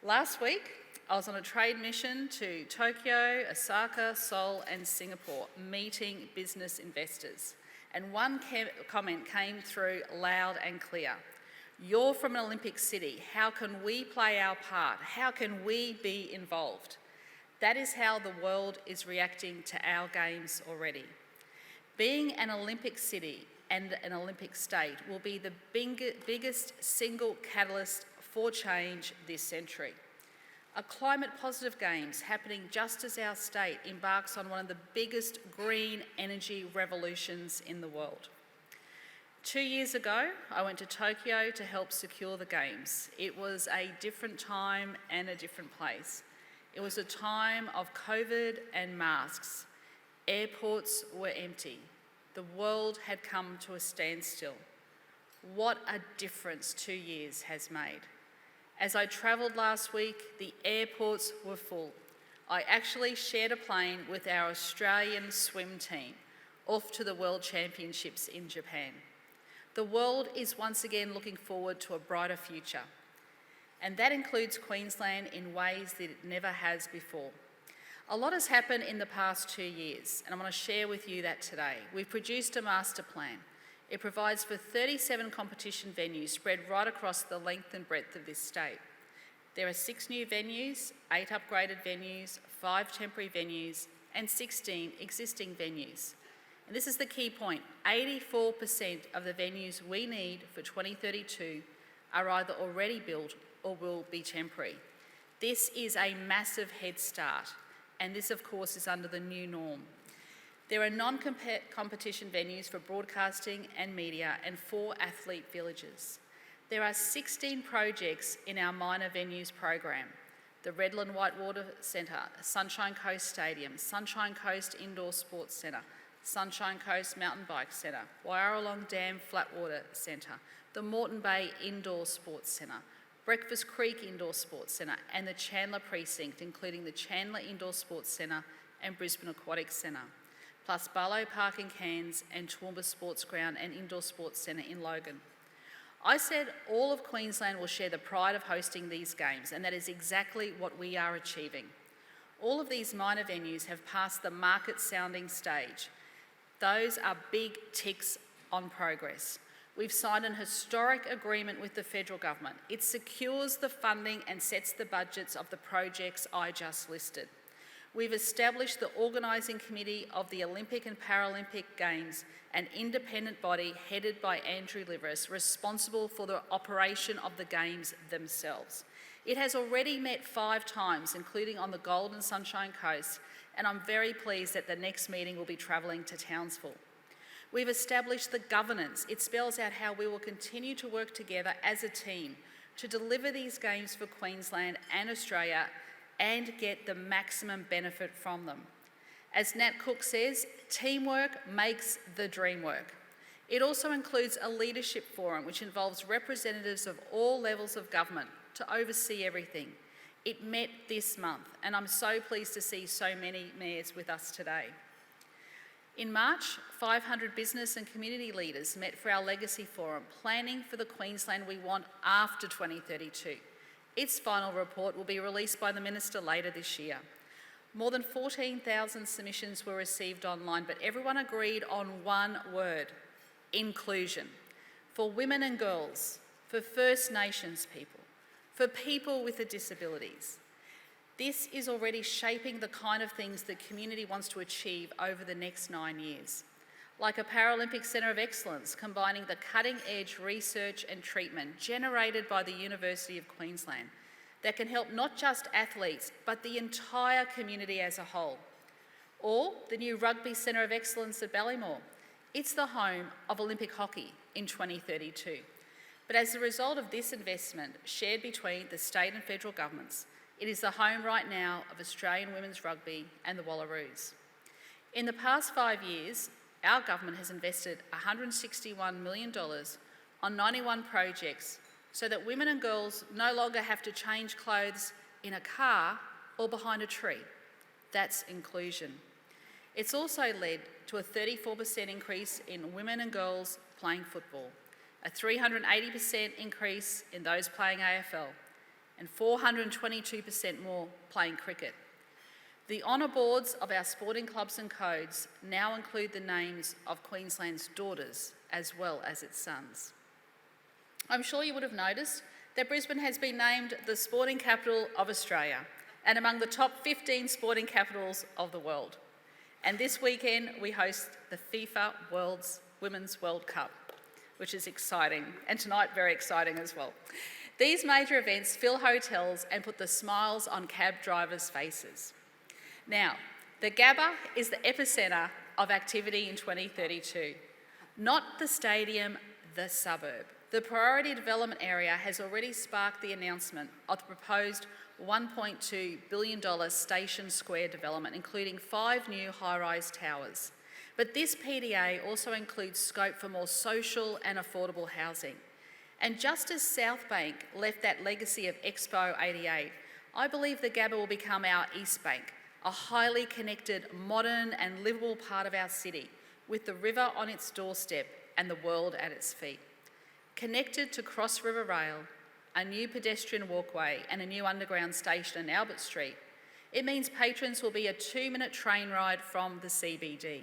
Last week, I was on a trade mission to Tokyo, Osaka, Seoul and Singapore, meeting business investors. And one comment came through loud and clear. You're from an Olympic city. How can we play our part? How can we be involved? That is how the world is reacting to our games already. Being an Olympic city and an Olympic state will be the biggest single catalyst for change this century. A climate-positive games happening just as our state embarks on one of the biggest green energy revolutions in the world. 2 years ago, I went to Tokyo to help secure the Games. It was a different time and a different place. It was a time of COVID and masks. Airports were empty. The world had come to a standstill. What a difference 2 years has made. As I travelled last week, the airports were full. I actually shared a plane with our Australian swim team off to the World Championships in Japan. The world is once again looking forward to a brighter future, and that includes Queensland in ways that it never has before. A lot has happened in the past 2 years, and I want to share with you that today. We've produced a master plan. It provides for 37 competition venues spread right across the length and breadth of this state. There are 6 new venues, 8 upgraded venues, 5 temporary venues, and 16 existing venues. And this is the key point, 84% of the venues we need for 2032 are either already built or will be temporary. This is a massive head start, and this of course is under the new norm. There are non-competition venues for broadcasting and media and 4 athlete villages. There are 16 projects in our minor venues program. The Redland Whitewater Centre, Sunshine Coast Stadium, Sunshine Coast Indoor Sports Centre, Sunshine Coast Mountain Bike Centre, Wyaralong Dam Flatwater Centre, the Moreton Bay Indoor Sports Centre, Breakfast Creek Indoor Sports Centre and the Chandler Precinct, including the Chandler Indoor Sports Centre and Brisbane Aquatic Centre, plus Barlow Park in Cairns and Toowoomba Sports Ground and Indoor Sports Centre in Logan. I said all of Queensland will share the pride of hosting these games, and that is exactly what we are achieving. All of these minor venues have passed the market sounding stage. Those are big ticks on progress. We've signed an historic agreement with the federal government. It secures the funding and sets the budgets of the projects I just listed. We've established the Organising Committee of the Olympic and Paralympic Games, an independent body headed by Andrew Liveris, responsible for the operation of the Games themselves. It has already met 5 times, including on the Gold and Sunshine Coast, and I'm very pleased that the next meeting will be travelling to Townsville. We've established the governance. It spells out how we will continue to work together as a team to deliver these games for Queensland and Australia and get the maximum benefit from them. As Nat Cook says, teamwork makes the dream work. It also includes a leadership forum which involves representatives of all levels of government to oversee everything. It met this month, and I'm so pleased to see so many mayors with us today. In March, 500 business and community leaders met for our Legacy Forum, planning for the Queensland we want after 2032. Its final report will be released by the Minister later this year. More than 14,000 submissions were received online, but everyone agreed on one word: inclusion. For women and girls, for First Nations people, for people with disabilities. This is already shaping the kind of things the community wants to achieve over the next 9 years, like a Paralympic Centre of Excellence combining the cutting-edge research and treatment generated by the University of Queensland that can help not just athletes, but the entire community as a whole. Or the new Rugby Centre of Excellence at Ballymore. It's the home of Olympic hockey in 2032. But as a result of this investment shared between the state and federal governments, it is the home right now of Australian women's rugby and the Wallaroos. In the past 5 years, our government has invested $161 million on 91 projects so that women and girls no longer have to change clothes in a car or behind a tree. That's inclusion. It's also led to a 34% increase in women and girls playing football, a 380% increase in those playing AFL, and 422% more playing cricket. The honour boards of our sporting clubs and codes now include the names of Queensland's daughters as well as its sons. I'm sure you would have noticed that Brisbane has been named the sporting capital of Australia and among the top 15 sporting capitals of the world. And this weekend we host the FIFA Women's World Cup, which is exciting, and tonight very exciting as well. These major events fill hotels and put the smiles on cab drivers' faces. Now, the Gabba is the epicentre of activity in 2032, not the stadium, the suburb. The priority development area has already sparked the announcement of the proposed $1.2 billion Station Square development, including 5 new high-rise towers. But this PDA also includes scope for more social and affordable housing. And just as South Bank left that legacy of Expo 88, I believe the Gabba will become our East Bank, a highly connected, modern and livable part of our city, with the river on its doorstep and the world at its feet. Connected to Cross River Rail, a new pedestrian walkway and a new underground station in Albert Street, it means patrons will be a 2-minute train ride from the CBD.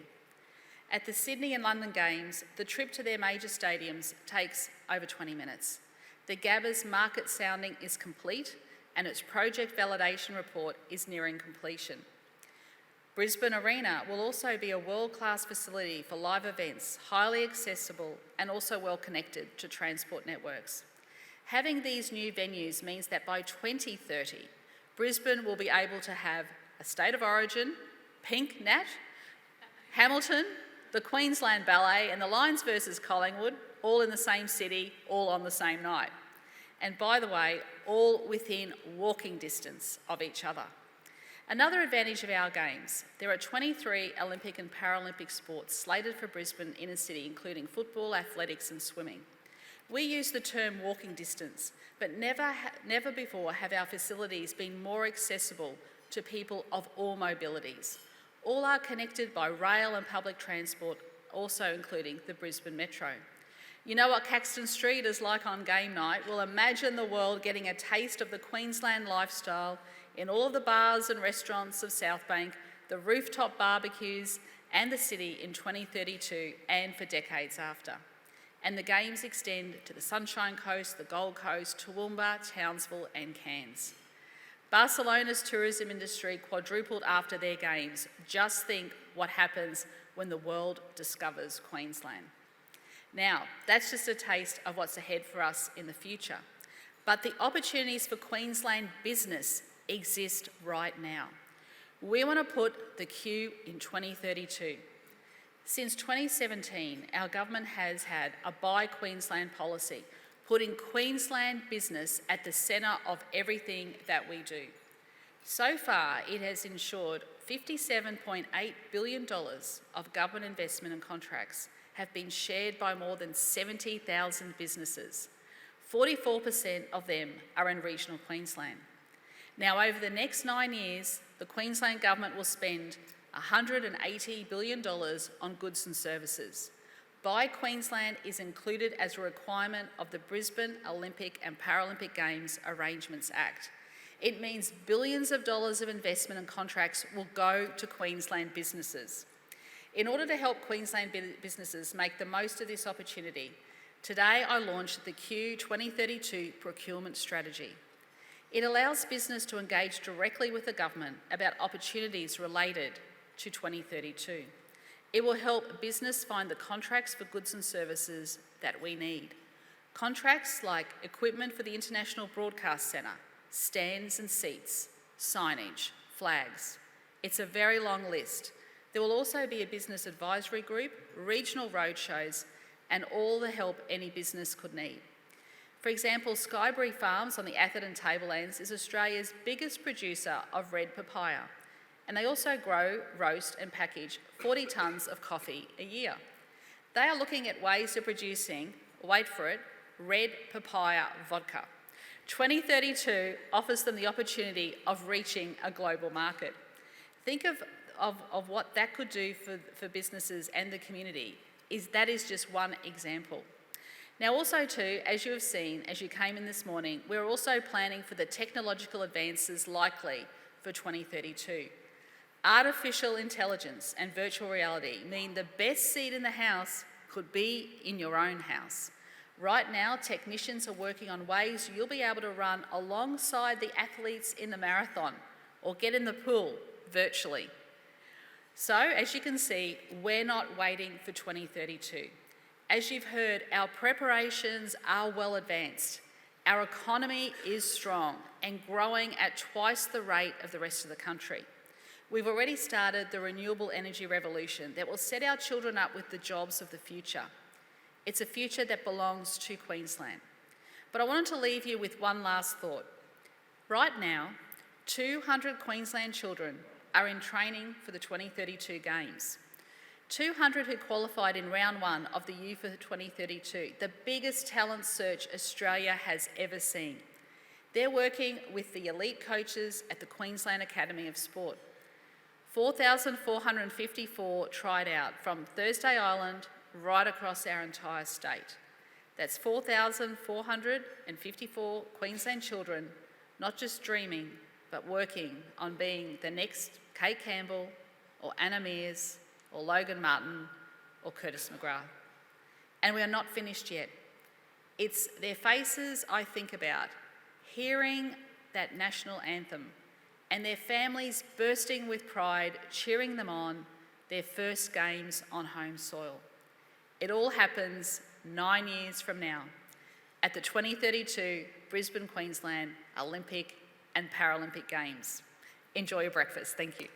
At the Sydney and London Games, the trip to their major stadiums takes over 20 minutes. The Gabba's market sounding is complete and its project validation report is nearing completion. Brisbane Arena will also be a world-class facility for live events, highly accessible and also well connected to transport networks. Having these new venues means that by 2030, Brisbane will be able to have a State of Origin, Pink Nat, Hamilton, the Queensland Ballet and the Lions versus Collingwood, all in the same city, all on the same night. And by the way, all within walking distance of each other. Another advantage of our games, there are 23 Olympic and Paralympic sports slated for Brisbane inner city, including football, athletics and swimming. We use the term walking distance, but never before have our facilities been more accessible to people of all mobilities. All are connected by rail and public transport, also including the Brisbane Metro. You know what Caxton Street is like on game night? Well, imagine the world getting a taste of the Queensland lifestyle in all of the bars and restaurants of South Bank, the rooftop barbecues and the city in 2032 and for decades after. And the games extend to the Sunshine Coast, the Gold Coast, Toowoomba, Townsville and Cairns. Barcelona's tourism industry quadrupled after their games. Just think what happens when the world discovers Queensland. Now, that's just a taste of what's ahead for us in the future. But the opportunities for Queensland business exist right now. We want to put the Q in 2032. Since 2017, our government has had a Buy Queensland policy, putting Queensland business at the centre of everything that we do. So far, it has ensured $57.8 billion of government investment and contracts have been shared by more than 70,000 businesses. 44% of them are in regional Queensland. Now, over the next 9 years, the Queensland Government will spend $180 billion on goods and services. Buy Queensland is included as a requirement of the Brisbane Olympic and Paralympic Games Arrangements Act. It means billions of dollars of investment and contracts will go to Queensland businesses. In order to help Queensland businesses make the most of this opportunity, today I launched the Q 2032 procurement strategy. It allows business to engage directly with the government about opportunities related to 2032. It will help business find the contracts for goods and services that we need. Contracts like equipment for the International Broadcast Centre, stands and seats, signage, flags. It's a very long list. There will also be a business advisory group, regional roadshows, and all the help any business could need. For example, Skyberry Farms on the Atherton Tablelands is Australia's biggest producer of red papaya, and they also grow, roast and package 40 tonnes of coffee a year. They are looking at ways of producing, wait for it, red papaya vodka. 2032 offers them the opportunity of reaching a global market. Think of what that could do for businesses and the community. That is just one example. Now also too, as you have seen as you came in this morning, we're also planning for the technological advances likely for 2032. Artificial intelligence and virtual reality mean the best seat in the house could be in your own house. Right now, technicians are working on ways you'll be able to run alongside the athletes in the marathon or get in the pool virtually. So, as you can see, we're not waiting for 2032. As you've heard, our preparations are well advanced. Our economy is strong and growing at twice the rate of the rest of the country. We've already started the renewable energy revolution that will set our children up with the jobs of the future. It's a future that belongs to Queensland. But I wanted to leave you with one last thought. Right now, 200 Queensland children are in training for the 2032 Games. 200 who qualified in round one of the U for 2032, the biggest talent search Australia has ever seen. They're working with the elite coaches at the Queensland Academy of Sport. 4,454 tried out from Thursday Island right across our entire state. That's 4,454 Queensland children, not just dreaming, but working on being the next Kate Campbell or Anna Mears or Logan Martin or Curtis McGrath. And we are not finished yet. It's their faces I think about, hearing that national anthem, and their families bursting with pride, cheering them on, their first games on home soil. It all happens 9 years from now at the 2032 Brisbane, Queensland Olympic and Paralympic Games. Enjoy your breakfast. Thank you.